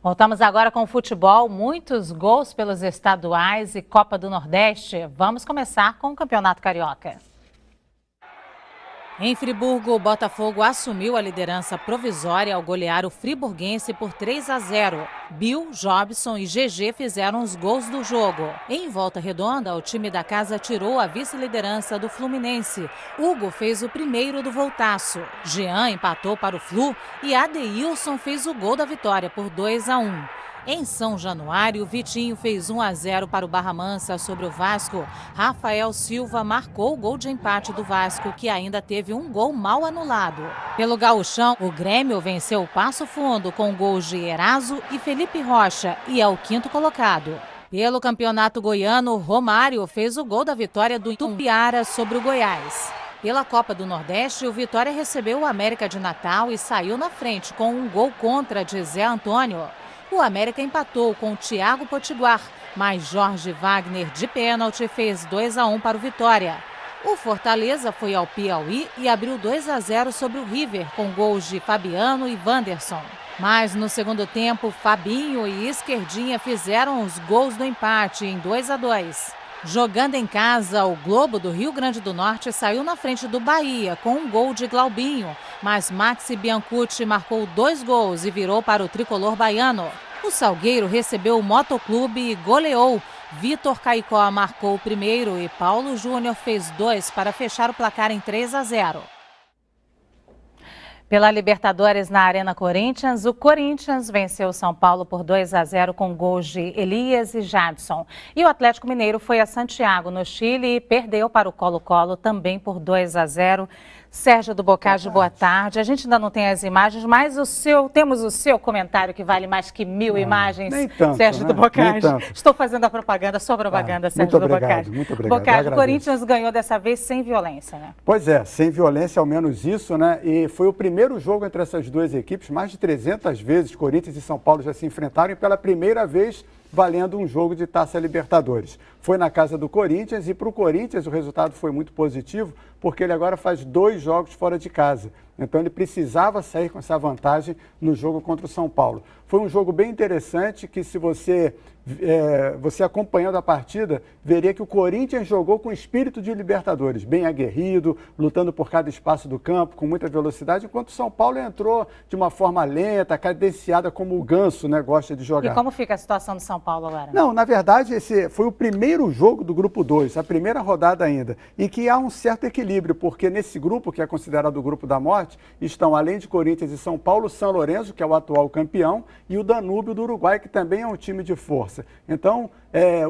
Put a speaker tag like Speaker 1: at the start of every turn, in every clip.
Speaker 1: Voltamos agora com o futebol, muitos gols pelos estaduais e Copa do Nordeste. Vamos começar com o Campeonato Carioca. Em Friburgo, o Botafogo assumiu a liderança provisória ao golear o friburguense por 3-0. Bill, Jobson e GG fizeram os gols do jogo. Em Volta Redonda, o time da casa tirou a vice-liderança do Fluminense. Hugo fez o primeiro do Voltaço. Jean empatou para o Flu e Adeilson fez o gol da vitória por 2-1. Em São Januário, Vitinho fez 1-0 para o Barra Mansa sobre o Vasco. Rafael Silva marcou o gol de empate do Vasco, que ainda teve um gol mal anulado. Pelo Gauchão, o Grêmio venceu o Passo Fundo com gols de Eraso e Felipe Rocha e é o quinto colocado. Pelo Campeonato Goiano, Romário fez o gol da vitória do Itumbiara sobre o Goiás. Pela Copa do Nordeste, o Vitória recebeu o América de Natal e saiu na frente com um gol contra de Zé Antônio. O América empatou com o Thiago Potiguar, mas Jorge Wagner, de pênalti, fez 2-1 para o Vitória. O Fortaleza foi ao Piauí e abriu 2-0 sobre o River, com gols de Fabiano e Wanderson. Mas no segundo tempo, Fabinho e Esquerdinha fizeram os gols do empate em 2-2. Jogando em casa, o Globo do Rio Grande do Norte saiu na frente do Bahia com um gol de Glaubinho, mas Maxi Biancucci marcou 2 gols e virou para o tricolor baiano. O Salgueiro recebeu o Motoclube e goleou. Vitor Caicó marcou o primeiro e Paulo Júnior fez 2 para fechar o placar em 3-0. Pela Libertadores na Arena Corinthians, o Corinthians venceu o São Paulo por 2-0 com gols de Elias e Jadson. E o Atlético Mineiro foi a Santiago, no Chile, e perdeu para o Colo-Colo também por 2-0. Sérgio do Boccagi, boa tarde. A gente ainda não tem as imagens, mas temos o seu comentário que vale mais que 1000 imagens,
Speaker 2: nem tanto,
Speaker 1: Sérgio do Boccagi. Estou fazendo a propaganda, sua propaganda, Sérgio do Boccagi.
Speaker 2: Muito obrigado.
Speaker 1: Boccagi, o Corinthians ganhou dessa vez sem violência, né?
Speaker 2: Pois é, sem violência, ao menos isso, né? E foi o primeiro jogo entre essas duas equipes, mais de 300 vezes Corinthians e São Paulo já se enfrentaram e pela primeira vez valendo um jogo de Taça Libertadores. Foi na casa do Corinthians e para o Corinthians o resultado foi muito positivo, porque ele agora faz 2 jogos fora de casa. Então ele precisava sair com essa vantagem no jogo contra o São Paulo. Foi um jogo bem interessante que se você acompanhando a partida, veria que o Corinthians jogou com espírito de Libertadores, bem aguerrido, lutando por cada espaço do campo, com muita velocidade, enquanto o São Paulo entrou de uma forma lenta, cadenciada, como o Ganso, né, gosta de jogar.
Speaker 1: E como fica a situação do São Paulo agora?
Speaker 2: Não, na verdade, esse foi o primeiro jogo do Grupo 2, a primeira rodada ainda, e que há um certo equilíbrio, porque nesse grupo, que é considerado o Grupo da Morte, estão, além de Corinthians e São Paulo, o São Lourenço, que é o atual campeão, e o Danúbio do Uruguai, que também é um time de força. Então,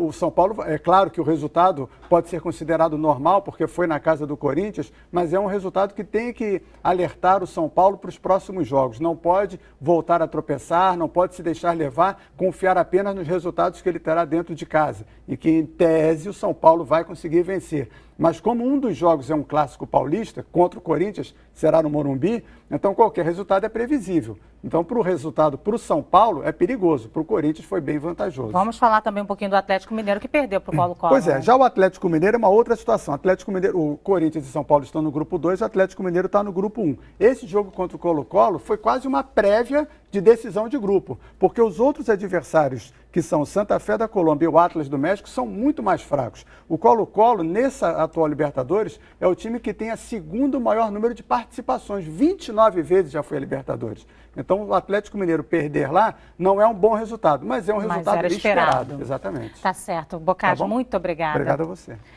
Speaker 2: o São Paulo, é claro que o resultado pode ser considerado normal, porque foi na casa do Corinthians, mas é um resultado que tem que alertar o São Paulo para os próximos jogos. Não pode voltar a tropeçar, não pode se deixar levar, confiar apenas nos resultados que ele terá dentro de casa. E que, em tese, o São Paulo vai conseguir vencer. Mas como um dos jogos é um clássico paulista, contra o Corinthians, será no Morumbi, então qualquer resultado é previsível. Então, para o resultado, para o São Paulo, é perigoso. Para o Corinthians foi bem vantajoso.
Speaker 1: Vamos falar também um pouquinho do Atlético Mineiro, que perdeu para o Colo-Colo.
Speaker 2: Pois é,
Speaker 1: né?
Speaker 2: já o Atlético Mineiro é uma outra situação. O Corinthians e São Paulo estão no grupo 2, o Atlético Mineiro está no grupo 1. Esse jogo contra o Colo-Colo foi quase uma prévia de decisão de grupo, porque os outros adversários, que são Santa Fé da Colômbia e o Atlas do México, são muito mais fracos. O Colo-Colo, nessa atual Libertadores, é o time que tem a segundo maior número de participações. 29 vezes já foi a Libertadores. Então, o Atlético Mineiro perder lá não é um bom resultado, mas é um resultado esperado. Exatamente.
Speaker 1: Tá certo. Boccagi, muito obrigada.
Speaker 2: Obrigado a você.